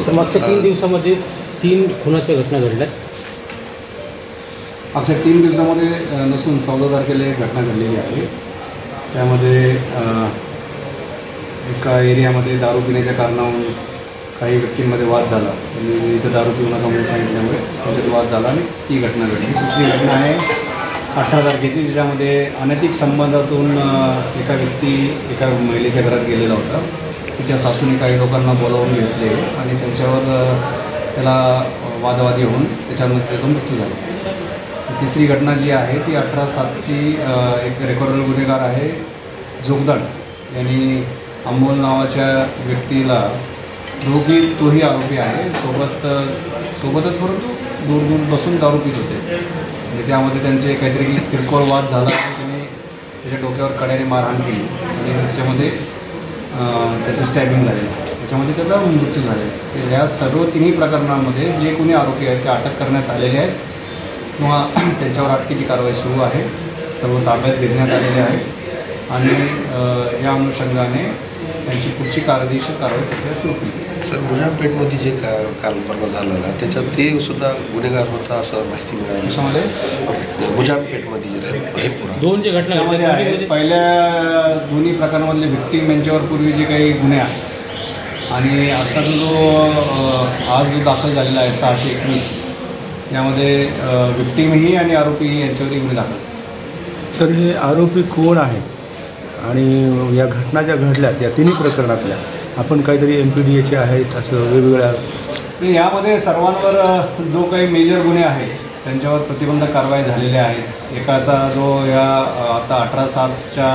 तर मागच्या 3 दिवसामध्ये 3 खुनाच्या घटना घडल्या। मागच्या 3 दिवसामध्ये नसून 14 तारखेला एक घटना घडलेली आहे। त्यामध्ये एका एरियामध्ये दारू पिण्याच्या कारणावरून काही व्यक्तींमध्ये वाद झाला आणि इथं दारू पिऊ नका म्हणून सांगितल्यामुळे त्यांच्यात वाद झाला आणि ती घटना घडली। दुसरी घटना आहे 18 तारखेची, ज्याच्यामध्ये अनैतिक संबंधातून एका व्यक्ती एका महिलेच्या घरात गेलेला होता। तिच्या सासूने काही लोकांना बोलावून घेतले आणि त्यांच्यावर त्याला वादवादी होऊन त्याच्यामध्ये त्याचा मृत्यू झाला। तिसरी घटना जी आहे ती 18/7ची एक रेकॉर्डेड गुन्हेगार आहे जोगदंड यांनी अमोल नावाच्या व्यक्तीला तोही आरोपी आहे सोबतच परंतु दूर बसून दारू पित होते आणि त्यामध्ये त्यांचे काहीतरी किरकोळ वाद झाला आणि त्यांनी त्याच्या डोक्यावर कड्याने मारहाण केली आणि त्याच्यामध्ये त्याचं स्टॅबिंग झालेलं आहे, त्याच्यामध्ये त्याचा मृत्यू झालेला। या सर्व तिन्ही प्रकरणांमध्ये जे कोणी आरोपी आहेत ते अटक करण्यात आलेले आहेत किंवा त्यांच्यावर अटकेची कारवाई सुरू आहे, सर्व ताब्यात घेण्यात आलेले आहे आणि या अनुषंगाने त्यांची पुढची कायदेशीर कारवाई प्रक्रिया सुरू केली। सर, मुजामपेठमध्ये जे काल परवा झालं ना त्याच्यात ते सुद्धा गुन्हेगार होता असं माहिती मिळाली। त्याच्यामध्ये मुजामपेठमध्ये जे दोन जे घटनांमध्ये आहेत, पहिल्या दोन्ही प्रकरणामधले व्हिक्टीम यांच्यावर पूर्वी जे काही गुन्हे आहेत आणि आत्ताचा जो दाखल झालेला आहे 621 यामध्ये व्हिक्टीमही आणि आरोपीही यांच्यावरही गुन्हे दाखल। सर, हे आरोपी कोण आहेत आणि या घटना ज्या घडल्यात या तिन्ही प्रकरणातल्या आपण काहीतरी MPDAचे आहेत असं वेगवेगळ्या यामध्ये सर्वांवर जो काही मेजर गुन्हे आहेत त्यांच्यावर प्रतिबंधक कारवाई झालेल्या आहेत। एकाचा जो या आता 18/7च्या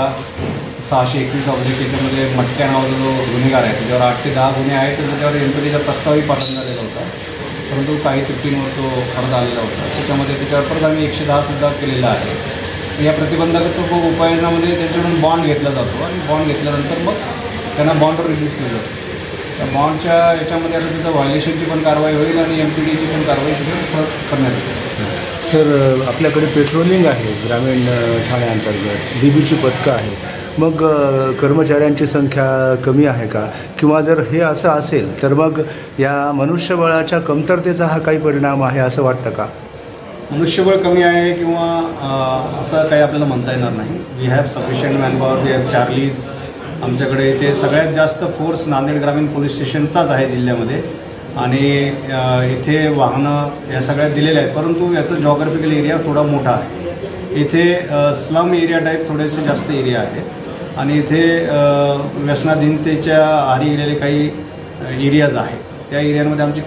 621 ऑब्जेक्ट याच्यामध्ये मटक्या नावाचा जो गुन्हेगार आहे त्याच्यावर 8 ते 10 गुन्हे आहेत, त्याच्यावर MPDAचा प्रस्तावही पाठवून झालेला होता, परंतु काही त्रुटींवर तो परत आलेला होता। त्याच्यामध्ये त्याच्यावर परत आम्ही 110 सुद्धा केलेला आहे। या प्रतिबंधक उपाययोजनामध्ये त्यांच्याकडून बॉन्ड घेतला जातो आणि बॉन्ड घेतल्यानंतर मग त्यांना बॉन्डवर रिलीज केलं जातं। त्या बॉन्डच्या याच्यामध्ये आता त्याचं व्हायलेशनची पण कारवाई होईल आणि MPDAची पण कारवाई करण्यात येईल। सर, आपल्याकडे पेट्रोलिंग आहे ग्रामीण ठाण्याअंतर्गत, DBची पथकं आहे, मग कर्मचाऱ्यांची संख्या कमी आहे का किंवा जर हे असं असेल तर मग या मनुष्यबळाच्या कमतरतेचा हा काही परिणाम आहे असं वाटतं का? मनुष्यबळ कमी आहे किंवा असं काही आपल्याला म्हणता येणार नाही। We have sufficient manpower, we have charlies. आमच्याकडे इथे सगळ्यात जास्त फोर्स नांदेड ग्रामीण पोलीस स्टेशनचाच आहे जिल्ह्यामध्ये आणि इथे वाहनं या सगळ्यात दिलेल्या आहेत, परंतु याचं जॉग्राफिकल एरिया थोडा मोठा आहे। इथे स्लम एरिया टाईप थोडेसे जास्त एरिया आहे आणि इथे व्यसनाधीनतेच्या आहारी गेलेले काही एरियाज आहेत, त्या एरियामध्ये आमची